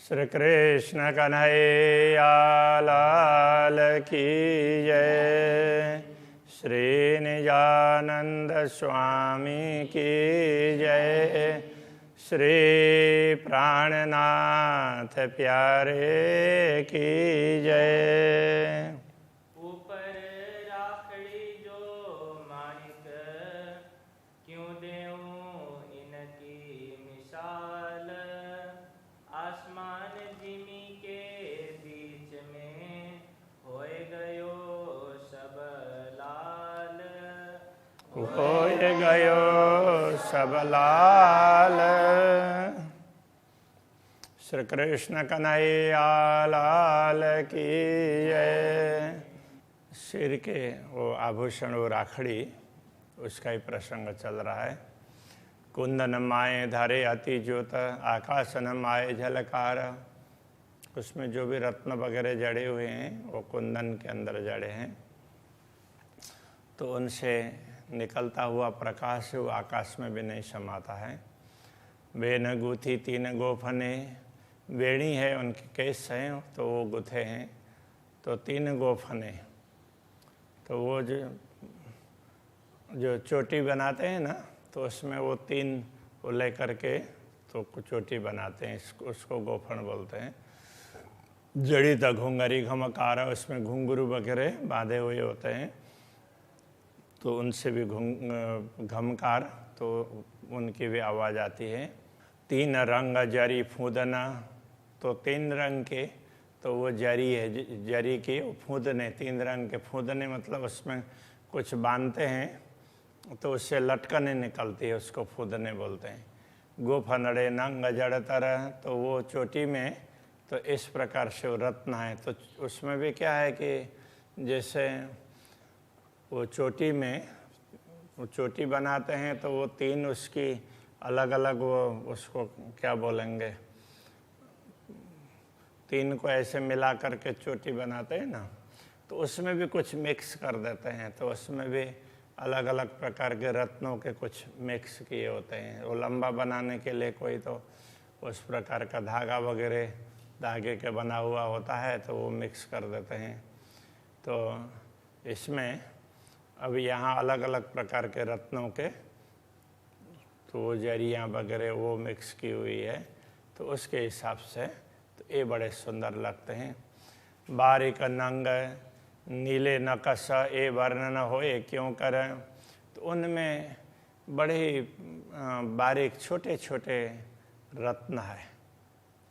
श्री कृष्ण कन्हैया लाल की जय। श्री निजानंद स्वामी की जय। श्री प्राणनाथ प्यारे की जय। ऊपर राखड़ी जो माणिक क्यों देऊं इनकी मिसाल। आसमान जिमी के बीच में होए गयो सब लाल। होए गयो सब लाल। श्री कृष्ण कन्हैया लाल की जय। सिर के वो आभूषण, वो राखड़ी, उसका ही प्रसंग चल रहा है। कुंदन माए धारे अति ज्योत, आकाशन माए झलकार। उसमें जो भी रत्न वगैरह जड़े हुए हैं वो कुंदन के अंदर जड़े हैं, तो उनसे निकलता हुआ प्रकाश वो आकाश में भी नहीं समाता है। बेन गुथी तीन गोफने, बेणी है उनके केस हैं तो वो गुथे हैं, तो तीन गोफने, तो वो जो चोटी बनाते हैं ना, तो उसमें वो तीन वो ले करके तो चोटी बनाते हैं, उसको गोफन बोलते हैं। जड़ी तक घुंगरी घमकारा, उसमें घुंघरू वगैरह बांधे हुए होते हैं, तो उनसे भी घमकार, तो उनकी भी आवाज़ आती है। तीन रंग जरी फूदना, तो तीन रंग के, तो वो जरी है, जरी के फूदने, तीन रंग के फूदने मतलब उसमें कुछ बांधते हैं तो उससे लटकने निकलती है, उसको फूदने बोलते हैं। गोफनड़े नंग जड़तर, तो वो चोटी में तो इस प्रकार से वो रत्न है, तो उसमें भी क्या है कि जैसे वो चोटी में वो चोटी बनाते हैं तो वो तीन उसकी अलग अलग वो उसको क्या बोलेंगे, तीन को ऐसे मिला करके चोटी बनाते हैं ना, तो उसमें भी कुछ मिक्स कर देते हैं, तो उसमें भी अलग अलग प्रकार के रत्नों के कुछ मिक्स किए होते हैं। वो लंबा बनाने के लिए कोई तो उस प्रकार का धागा वगैरह धागे के बना हुआ होता है, तो वो मिक्स कर देते हैं। तो इसमें अब यहाँ अलग अलग प्रकार के रत्नों के तो वो जरियाँ वगैरह वो मिक्स की हुई है, तो उसके हिसाब से तो ये बड़े सुंदर लगते हैं। बारीक नंग नीले नकश ए वर्णन होए क्यों करें, तो उनमें बड़े बारीक छोटे छोटे रत्न है,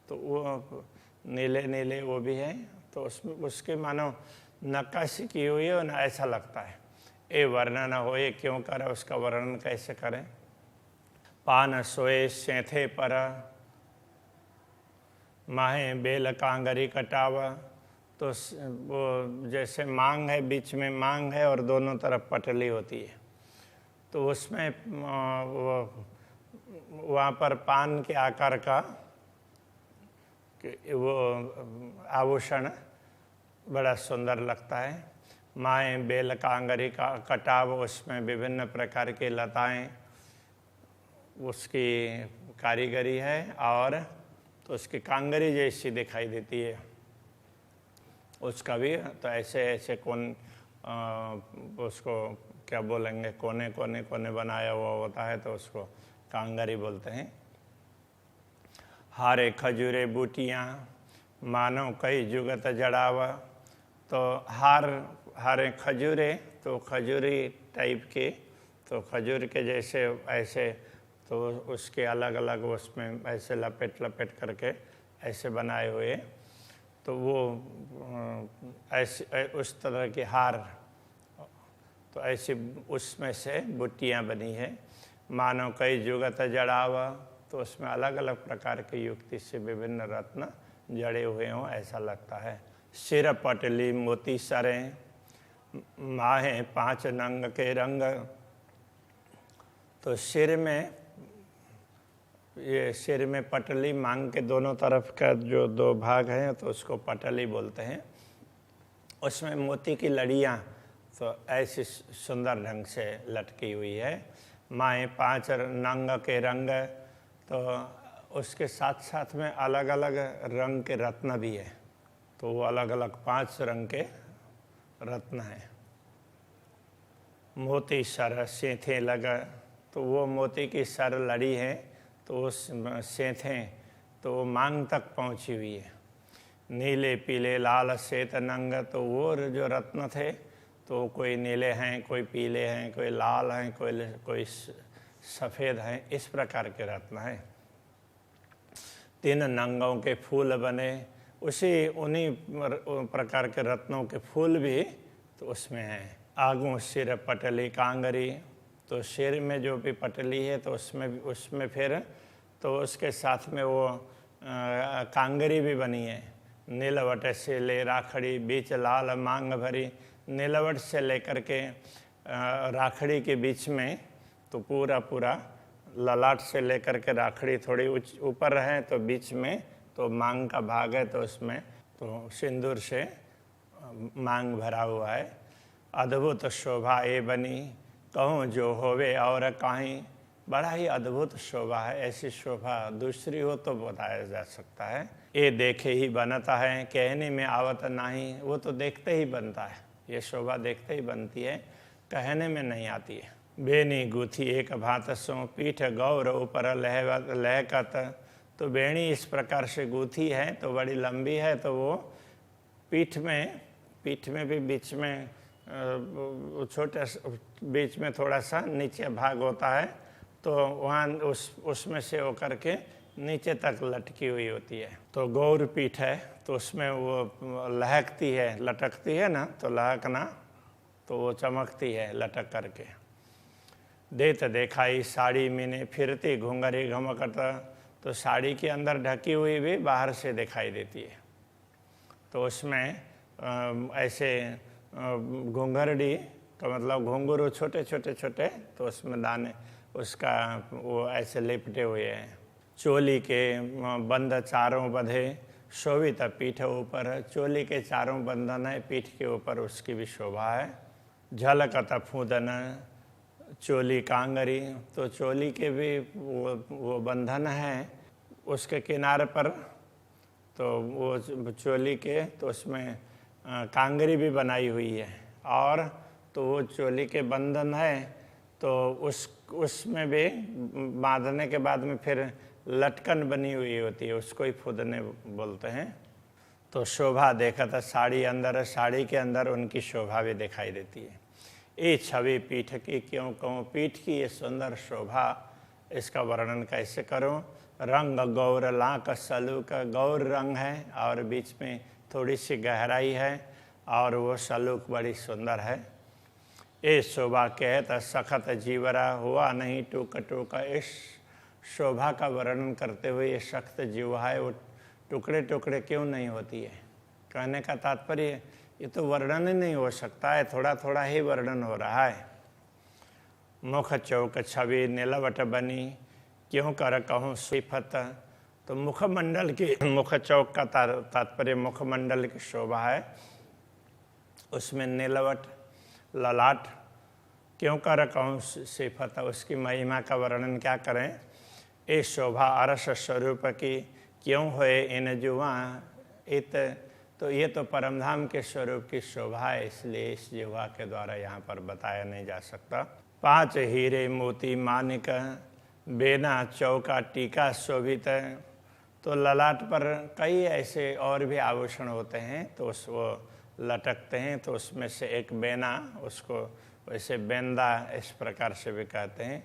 तो वो नीले नीले वो भी है, तो उसमें उसके मानो नक्काशी की हुई है ना, ऐसा लगता है। ए वर्णन होए क्यों करें, उसका वर्णन कैसे करें। पान सोए सेंथे पर, माहे बेल कांगरी कटावा, तो वो जैसे मांग है, बीच में मांग है और दोनों तरफ पटली होती है, तो उसमें वो वहाँ पर पान के आकार का वो आभूषण बड़ा सुंदर लगता है। माए बेल कांगरी का कटाव, उसमें विभिन्न प्रकार की लताएं उसकी कारीगरी है, और तो उसकी कांगरी जैसी दिखाई देती है उसका भी, तो ऐसे ऐसे उसको क्या बोलेंगे, कोने कोने कोने बनाया हुआ होता है, तो उसको कांगरी बोलते हैं। हारे खजूरे बूटियाँ मानो कई जुगत जड़ावा, तो हारे खजूरे, तो खजूरी टाइप के, तो खजूर के जैसे ऐसे, तो उसके अलग अलग उसमें ऐसे लपेट लपेट करके ऐसे बनाए हुए, तो वो ऐसे उस तरह के हार, तो ऐसी उसमें से बुट्टियाँ बनी है। मानो कई जुगत जड़ावा, तो उसमें अलग अलग प्रकार की युक्ति से विभिन्न रत्न जड़े हुए हों ऐसा लगता है। सिर पटली मोती सरें, माहे पांच नंग के रंग, तो सिर में पटली, मांग के दोनों तरफ का जो दो भाग हैं तो उसको पटली बोलते हैं। उसमें मोती की लड़ियाँ तो ऐसी सुंदर ढंग से लटकी हुई है। माए पांच नंग के रंग, तो उसके साथ साथ में अलग अलग रंग के रत्न भी है। तो वो अलग अलग 5 रंग के रत्न हैं। मोती सर सेंथे लगा, तो वो मोती की सर लड़ी है, तो उस सेंथें तो वो मांग तक पहुंची हुई है। नीले पीले लाल श्वेत नंग, तो वो जो रत्न थे तो कोई नीले हैं, कोई पीले हैं, कोई लाल हैं, कोई सफ़ेद हैं, इस प्रकार के रत्न हैं। 3 नंगों के फूल बने, उन्हीं प्रकार के रत्नों के फूल भी तो उसमें हैं। आगू सिर पटली कांगरी, तो सिर में जो भी पटली है तो उसमें फिर तो उसके साथ में वो कांगरी भी बनी है। नीलवट से ले राखड़ी बीच लाल मांग भरी, नीलवट से लेकर के राखड़ी के बीच में तो पूरा ललाट से लेकर के राखड़ी थोड़ी ऊपर है, तो बीच में तो मांग का भाग है, तो उसमें तो सिंदूर से मांग भरा हुआ है। अद्भुत शोभा ए बनी, कहूँ जो होवे और काहीं, बड़ा ही अद्भुत शोभा है। ऐसी शोभा दूसरी हो तो बताया जा सकता है। ये देखे ही बनता है, कहने में आवत नहीं, वो तो देखते ही बनता है। ये शोभा देखते ही बनती है, कहने में नहीं आती है। बेनी गुथी एक भात सो, पीठ गौर ऊपर लहकत, तो बेणी इस प्रकार से गुथी है, तो बड़ी लंबी है, तो वो पीठ में भी बीच में छोटे बीच में थोड़ा सा नीचे भाग होता है, तो वहाँ उसमें से होकर के नीचे तक लटकी हुई होती है। तो गौर पीठ है, तो उसमें वो लहकती है, लटकती है ना, तो लहकना तो वो चमकती है लटक करके। देत देखाई साड़ी मैंने फिरती घुंघरी घमकत, तो साड़ी के अंदर ढकी हुई भी बाहर से दिखाई देती है। तो उसमें ऐसे घुंघरडी का मतलब घुंघरू छोटे छोटे, तो उसमें दाने उसका वो ऐसे लिपटे हुए हैं। चोली के बंद चारों बंधे, शोभित पीठ ऊपर, चोली के चारों बंधन है, पीठ के ऊपर उसकी भी शोभा है। झलकत फूदन चोली कांगरी, तो चोली के भी वो बंधन है उसके किनारे पर, तो वो चोली के तो उसमें कांगरी भी बनाई हुई है, और तो वो चोली के बंधन है, तो उसमें भी बांधने के बाद में फिर लटकन बनी हुई होती है, उसको ही फुदने बोलते हैं। तो शोभा देखा था साड़ी अंदर, साड़ी के अंदर उनकी शोभा भी दिखाई देती है। ये छवि पीठ की क्यों कहूँ, पीठ की ये सुंदर शोभा, इसका वर्णन कैसे करूँ। रंग गौर लाक सलूक, गौर रंग है और बीच में थोड़ी सी गहराई है, और वो सलूक बड़ी सुंदर है। ये शोभा कहत सखत जीवरा, हुआ नहीं टूक टूक, इस शोभा का वर्णन करते हुए ये सख्त जीवा है, वो टुकड़े टुकड़े क्यों नहीं होती है। कहने का तात्पर्य ये तो वर्णन ही नहीं हो सकता है, थोड़ा थोड़ा ही वर्णन हो रहा है। मुख चौक छवि नीलवट बनी, क्यों कर कहूँ सिफत, तो मुखमंडल की, मुख चौक का तात्पर्य मुखमंडल की शोभा है, उसमें नीलवट ललाट, क्यों कर कहूँ सिफत, उसकी महिमा का वर्णन क्या करें। ये शोभा अरस स्वरूप की, क्यों होए इन जुआ इत, तो ये तो परमधाम के स्वरूप की शोभा है, इसलिए इस जुआ के द्वारा यहाँ पर बताया नहीं जा सकता। 5 हीरे मोती मानिक, बेना चौका टीका शोभित, तो ललाट पर कई ऐसे और भी आभूषण होते हैं, तो वो लटकते हैं, तो उसमें से एक बेना, उसको वैसे बेंदा इस प्रकार से भी कहते हैं।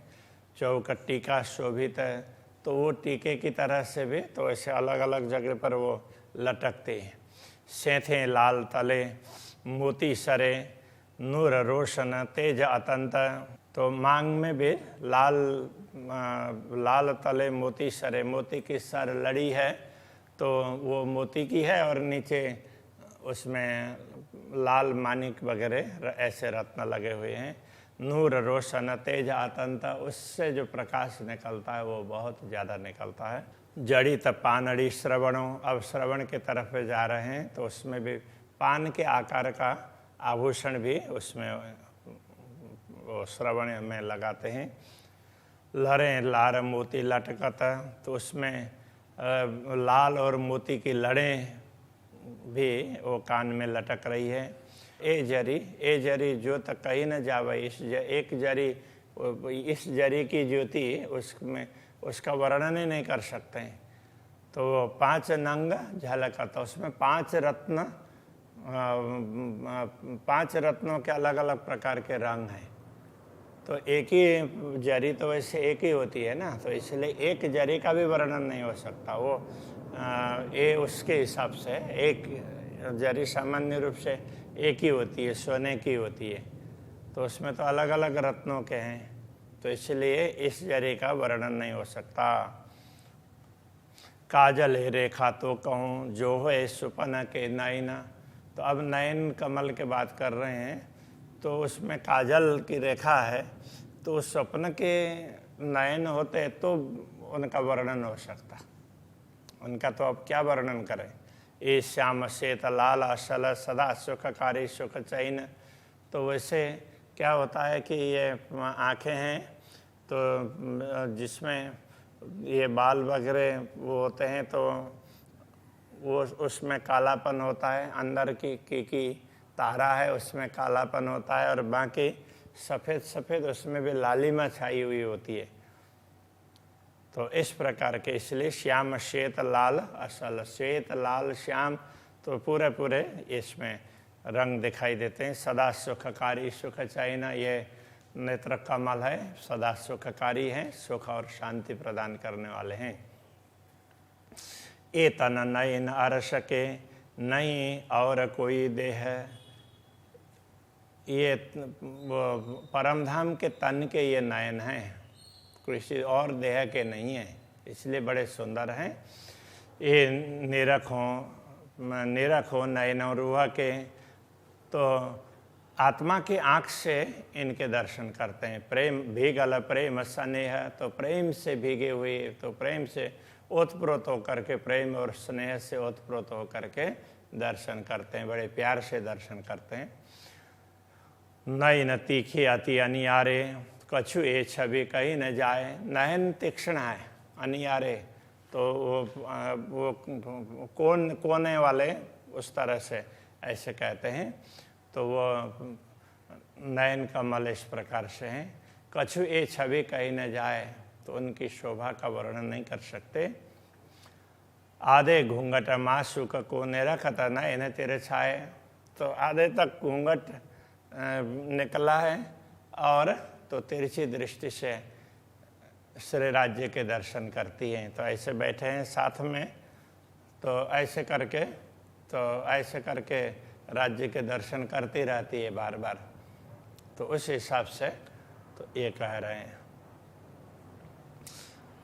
चौक टीका शोभित है, तो वो टीके की तरह से भी तो ऐसे अलग अलग जगह पर वो लटकते हैं। सेंथे लाल तले मोती सरे, नूर रोशन तेज अतंत, तो मांग में भी लाल तले मोती सरे, मोती की सर लड़ी है, तो वो मोती की है, और नीचे उसमें लाल मानिक वगैरह ऐसे रत्न लगे हुए हैं। नूर रोशन तेज अतंत, उससे जो प्रकाश निकलता है वो बहुत ज़्यादा निकलता है। जड़ित पानड़ी श्रवणों, अब श्रवण के तरफ जा रहे हैं, तो उसमें भी पान के आकार का आभूषण भी उसमें वो श्रवण में लगाते हैं। लरें लार मोती लटकत, तो उसमें लाल और मोती की लड़ें भी वो कान में लटक रही है। ए जरी ज्योत कहीं न जावे, एक जरी, इस जरी की ज्योति उसमें उसका वर्णन ही नहीं कर सकते हैं। तो 5 नंग झलकता, उसमें 5 रत्नों के अलग अलग प्रकार के रंग हैं। तो एक ही जरी तो वैसे एक ही होती है ना, तो इसलिए एक जरी का भी वर्णन नहीं हो सकता। वो ये उसके हिसाब से एक जरी सामान्य रूप से एक ही होती है, सोने की होती है, तो उसमें तो अलग अलग रत्नों के हैं, तो इसलिए इस जरी का वर्णन नहीं हो सकता। काजल रेखा तो कहूँ जो है सुपन के नयन, तो अब नयन कमल के बात कर रहे हैं, तो उसमें काजल की रेखा है, तो उस स्वप्न के नयन होते तो उनका वर्णन हो सकता। उनका तो अब क्या वर्णन करें। ये श्याम श्वेत लाल असल सदा सुखकारी सुख चैन, तो वैसे क्या होता है कि ये आँखें हैं तो जिसमें ये बाल वगैरह वो होते हैं, तो वो उसमें कालापन होता है, अंदर की तारा है उसमें कालापन होता है, और बाकी सफ़ेद सफ़ेद उसमें भी लालिमा छाई हुई होती है। तो इस प्रकार के, इसलिए श्याम श्वेत लाल असल, श्वेत लाल श्याम, तो पूरे इसमें रंग दिखाई देते हैं। सदा सुखकारी सुख चैन, ये नेत्र कमल है, सदा सुखकारी हैं, सुख और शांति प्रदान करने वाले हैं। ए तन नयन अरस के नहीं और कोई देह, ये परमधाम के तन के ये नयन हैं, किसी और देह के नहीं हैं, इसलिए बड़े सुंदर हैं। ये निरखो नयन रूह के, तो आत्मा की आँख से इनके दर्शन करते हैं। प्रेम भीगल प्रेम स्नेह, तो प्रेम से भीगे हुए, तो प्रेम से ओतप्रोत होकर के, प्रेम और स्नेह से ओतप्रोत होकर के दर्शन करते हैं, बड़े प्यार से दर्शन करते हैं। नयन तीखी अति अनियारे, कछु ए छवि कहीं न जाए, नयन तीक्ष्ण है, अनियारे, तो वो कोने वाले उस तरह से ऐसे कहते हैं, तो वो नयन कमल इस प्रकार से हैं। कछु ए छवि कहीं न जाए, तो उनकी शोभा का वर्णन नहीं कर सकते। आधे घूंघट मासूक को निरखत नयन तेरे छाए, तो आधे तक घूंघट निकला है, और तो तिरछी दृष्टि से श्री राज्य के दर्शन करती हैं। तो ऐसे बैठे हैं साथ में, तो ऐसे करके राज्य के दर्शन करती रहती है बार बार। तो उस हिसाब से तो ये कह रहे हैं,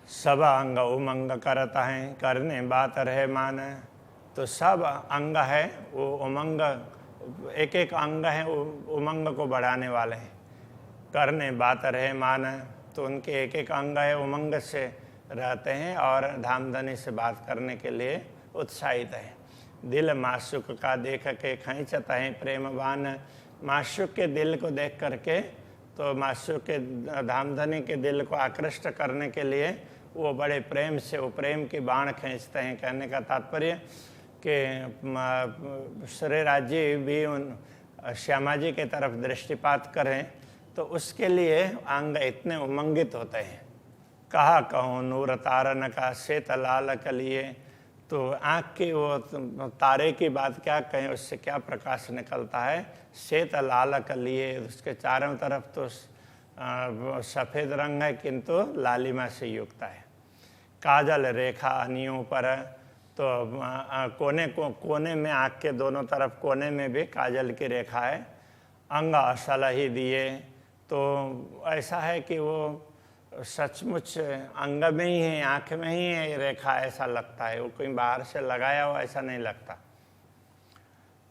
सब अंग उमंग करता है, करने बात रहे मान, तो सब अंग है वो उमंग, एक एक अंग है उमंग को बढ़ाने वाले हैं। करने बात रहे मान, तो उनके एक एक अंग है उमंग से रहते हैं और धामधनी से बात करने के लिए उत्साहित है। दिल माशुक का देख के खींचता है प्रेमवान, माशुक के दिल को देख करके, तो माशुक के धामधनी के दिल को आकृष्ट करने के लिए वो बड़े प्रेम से वो प्रेम की बाण खींचते हैं। कहने का तात्पर्य कि श्री राज्य भी उन श्यामा जी की तरफ दृष्टिपात करें, तो उसके लिए अंग इतने उमंगित होते हैं। कहा कहूँ नूर तारन का श्वेत लाल कलिए, तो आँख की वो तारे की बात क्या कहें, उससे क्या प्रकाश निकलता है। श्वेत लाल कलिए, उसके चारों तरफ तो सफ़ेद रंग है, किंतु लालिमा से युक्त है। काजल रेखा अनियों पर, तो कोने में आँख के दोनों तरफ कोने में भी काजल की रेखा है। अंग असल ही दिए, तो ऐसा है कि वो सचमुच अंग में ही है, आँख में ही है रेखा, ऐसा लगता है, वो कोई बाहर से लगाया हुआ ऐसा नहीं लगता।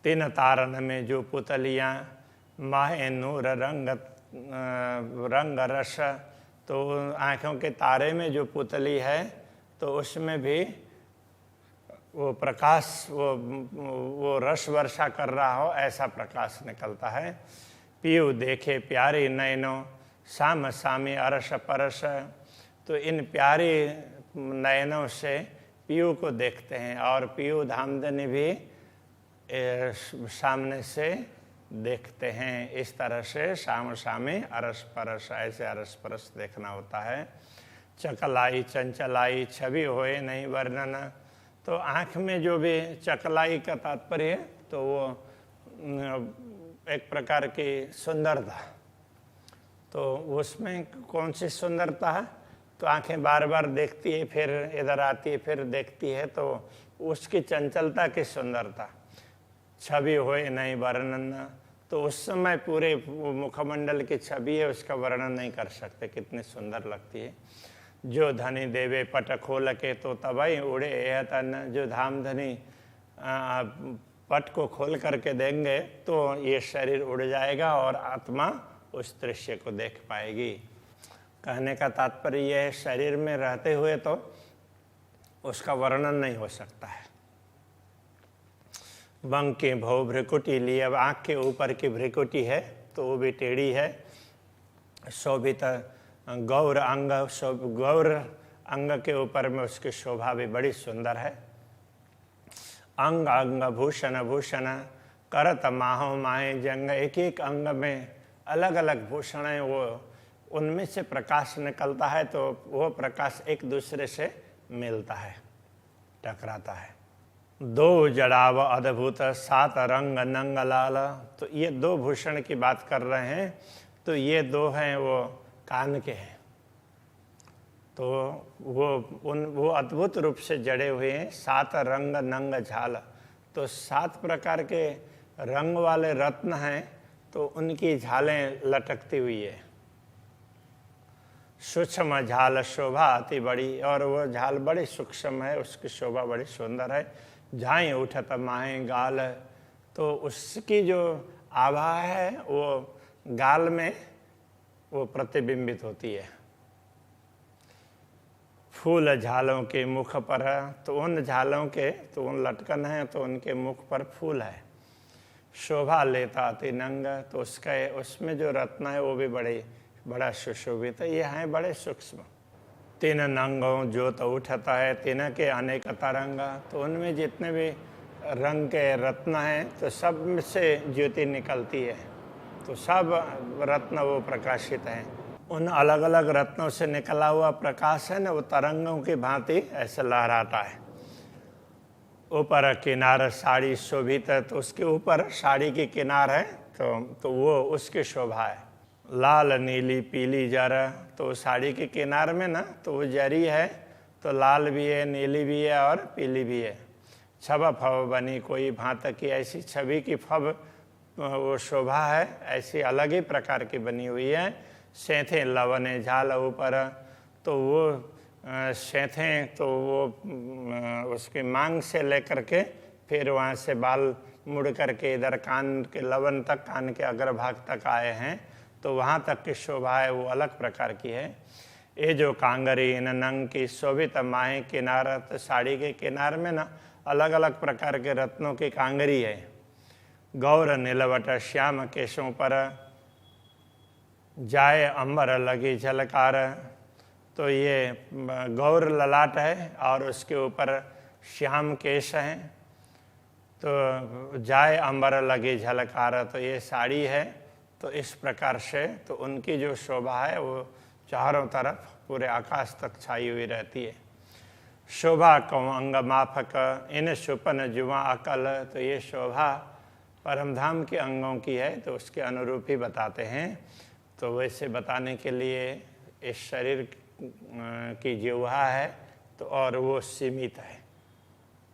तीन तारन में जो पुतलियाँ माहे नूर रंग रस, तो आँखों के तारे में जो पुतली है, तो उसमें भी वो प्रकाश, वो रस वर्षा कर रहा हो ऐसा प्रकाश निकलता है। पीयू देखे प्यारी नयनों साम सामी अरस परस, तो इन प्यारी नयनों से पीयू को देखते हैं और पीयू धामधनी भी सामने से देखते हैं। इस तरह से सामने अरस परस, ऐसे अरस परस देखना होता है। चकलाई चंचलाई छवि होए नहीं वर्णन, तो आँख में जो भी चकलाई का तात्पर्य है तो वो एक प्रकार की सुंदरता, तो उसमें कौन सी सुंदरता है, तो आंखें बार बार देखती है, फिर इधर आती है, फिर देखती है, तो उसकी चंचलता की सुंदरता। छवि होए नहीं वर्णन, तो उस समय पूरे मुखमंडल की छवि है, उसका वर्णन नहीं कर सकते, कितनी सुंदर लगती है। जो धनी देवे पट खोल के तो तबई उड़े यह तन, जो धाम धनी पट को खोल करके देंगे तो ये शरीर उड़ जाएगा और आत्मा उस दृश्य को देख पाएगी। कहने का तात्पर्य यह है, शरीर में रहते हुए तो उसका वर्णन नहीं हो सकता है। बंक की भव भ्रिकुटी ली, अब आँख के ऊपर की भ्रिकुटी है तो वो भी टेढ़ी है। शोभित गौर अंग, गौर अंग के ऊपर में उसकी शोभा भी बड़ी सुंदर है। अंग अंग भूषण भूषण करत माहो माहे जंग, एक एक अंग में अलग अलग भूषण है, वो उनमें से प्रकाश निकलता है, तो वो प्रकाश एक दूसरे से मिलता है, टकराता है। दो जड़ाव अद्भुत सात रंग नंग लाल, तो ये दो भूषण की बात कर रहे हैं, तो ये दो हैं वो कान के हैं, तो वो अद्भुत रूप से जड़े हुए हैं। सात रंग नंग झाल, तो सात प्रकार के रंग वाले रत्न हैं, तो उनकी झालें लटकती हुई है। सूक्ष्म झाल शोभा अति बड़ी, और वो झाल बड़ी सूक्ष्म है, उसकी शोभा बड़ी सुंदर है। झाई उठत माहे गाल, तो उसकी जो आभा है वो गाल में वो प्रतिबिंबित होती है। फूल झालों के मुख पर, तो उन झालों के तो उन लटकन है, तो उनके मुख पर फूल है। शोभा लेता अति नंग, तो उसमें जो रत्न है वो भी बड़ा सुशोभित है। ये हैं बड़े सूक्ष्म। तीन नंगों ज्योत उठता है, तीन के अनेक तरंग, तो उनमें जितने भी रंग के रत्न हैं तो सब में से ज्योति निकलती है, तो सब रत्न वो प्रकाशित हैं। उन अलग अलग रत्नों से निकला हुआ प्रकाश है ना, वो तरंगों की भांति ऐसे लहराता है। ऊपर किनार साड़ी शोभित है, तो उसके ऊपर साड़ी की किनार है, तो वो उसकी शोभा है। लाल नीली पीली जर, तो साड़ी के किनार में ना तो वो जरी है, तो लाल भी है, नीली भी है और पीली भी है। छब फब बनी कोई भांत की, ऐसी छवि की फब वो शोभा है, ऐसी अलग ही प्रकार की बनी हुई है। सेंथे लवने झाल ऊपर, तो वो सेंथे तो वो उसकी मांग से लेकर के फिर वहाँ से बाल मुड़ करके इधर कान के लवन तक, कान के अग्रभाग तक आए हैं, तो वहाँ तक की शोभा है वो अलग प्रकार की है। ये जो कांगरी इन नंग की शोभित माहे किनार, तो साड़ी के किनार में ना अलग अलग प्रकार के रत्नों की कांगरी है। गौर नीलवट श्याम केशों पर, जाए अंबर लगी झलकार, तो ये गौर ललाट है और उसके ऊपर श्याम केश हैं, तो जाए अंबर लगी झलकार, तो ये साड़ी है। तो इस प्रकार से तो उनकी जो शोभा है वो चारों तरफ पूरे आकाश तक छाई हुई रहती है। शोभा कौं अंग माफक इन सुपन जुआ अकल, तो ये शोभा परमधाम के अंगों की है, तो उसके अनुरूप ही बताते हैं। तो वैसे बताने के लिए इस शरीर की जिह्वा है तो और वो सीमित है,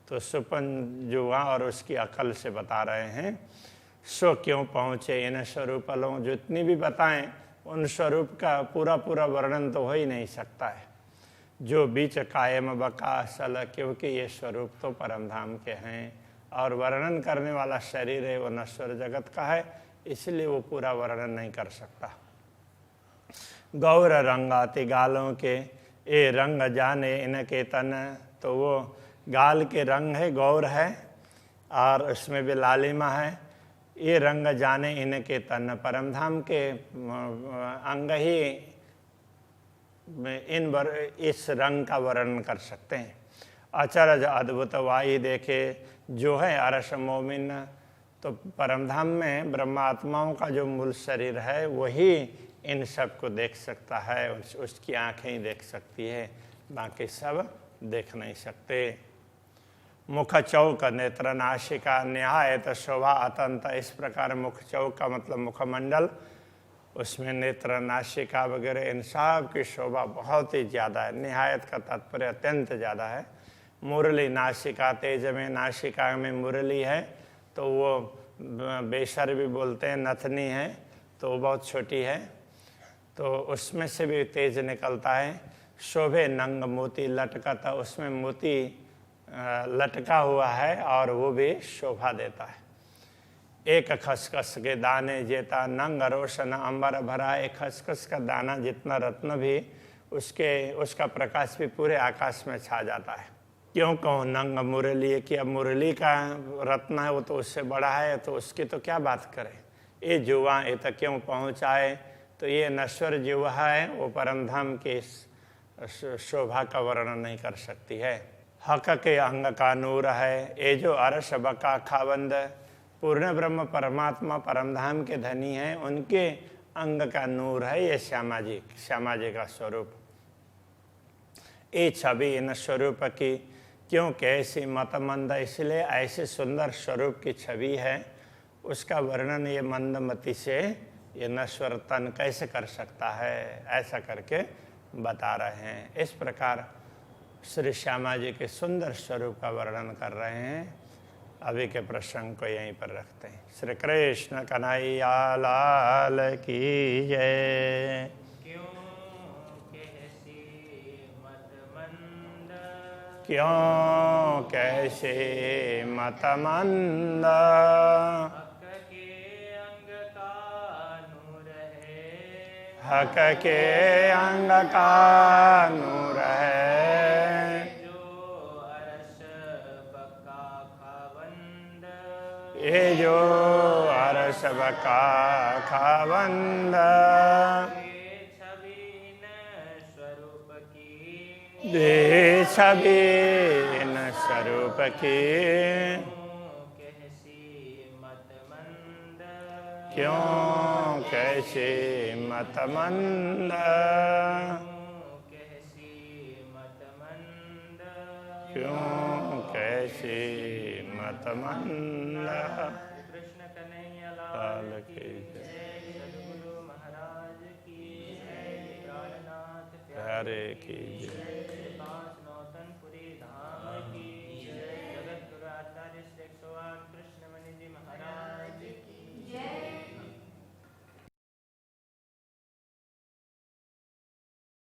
तो सुपन जुआ और उसकी अकल से बता रहे हैं। सो क्यों पहुँचे इन स्वरूपलों, जितनी भी बताएं उन स्वरूप का पूरा वर्णन तो हो ही नहीं सकता है। जो बीच कायम बका असल, क्योंकि ये स्वरूप तो परमधाम के हैं और वर्णन करने वाला शरीर है वो नश्वर जगत का है, इसलिए वो पूरा वर्णन नहीं कर सकता। गौर रंगाति गालों के, ये रंग जाने इनके तन, तो वो गाल के रंग है, गौर है और उसमें भी लालिमा है। ये रंग जाने इनके तन, परमधाम के अंग ही इस रंग का वर्णन कर सकते हैं। अचरज अद्भुत वाही देखे जो है अरस मोमिन। तो परमधाम में ब्रह्मात्माओं का जो मूल शरीर है वही इन सब को देख सकता है, उसकी आंखें ही देख सकती है, बाकी सब देख नहीं सकते। मुख चौक नेत्र नाशिका न्यायत शोभा अतंत। इस प्रकार मुख चौक का मतलब मुखमंडल, उसमें नेत्र नाशिका वगैरह इन सब की शोभा बहुत ही ज़्यादा है। निहायत का तात्पर्य अत्यंत ज़्यादा है। मुरली नाशिका तेज में, नाशिका में मुरली है तो वो बेसर भी बोलते हैं, नथनी है तो वो बहुत छोटी है, तो उसमें से भी तेज निकलता है। शोभे नंग मोती लटका, उसमें मोती लटका हुआ है और वो भी शोभा देता है। एक खसखस के दाने जेता नंग रोशन अंबर भरा। एक खसखस का दाना जितना रत्न भी उसका प्रकाश भी पूरे आकाश में छा जाता है। क्यों कहूँ नंग मुरली कि अब मुरली का रत्न है वो तो उससे बड़ा है, तो उसकी तो क्या बात करें। ये जुआ ये तक क्यों पहुँचाए, तो ये नश्वर जुआ है, वो परमधाम की शोभा का वर्णन नहीं कर सकती है। हक के अंग का नूर है ये जो अरश बका खाबंद। पूर्ण ब्रह्म परमात्मा परमधाम के धनी हैं, उनके अंग का नूर है ये श्यामा जी का स्वरूप। ये छवि इन स्वरूप की क्यों कैसी मतमंद, इसलिए ऐसे सुंदर स्वरूप की छवि है, उसका वर्णन ये मंदमति से ये नश्वर तन कैसे कर सकता है, ऐसा करके बता रहे हैं। इस प्रकार श्री श्यामा जी के सुंदर स्वरूप का वर्णन कर रहे हैं। अभी के प्रसंग को यहीं पर रखते हैं। श्री कृष्ण कन्हैया लाल की जय। क्यों कैसे मतमंद, हक के अंग का नूर है ये जो अरस बका खाबंद। दे छवि न स्वरूप की क्यों कैसे मतमंद, क्यों कैसे मतमंद। कृष्ण कन्हैया लाल की जय। सद्गुरु महाराज की जय। प्राणनाथ प्यारे की जय। कांच नौतनपुरी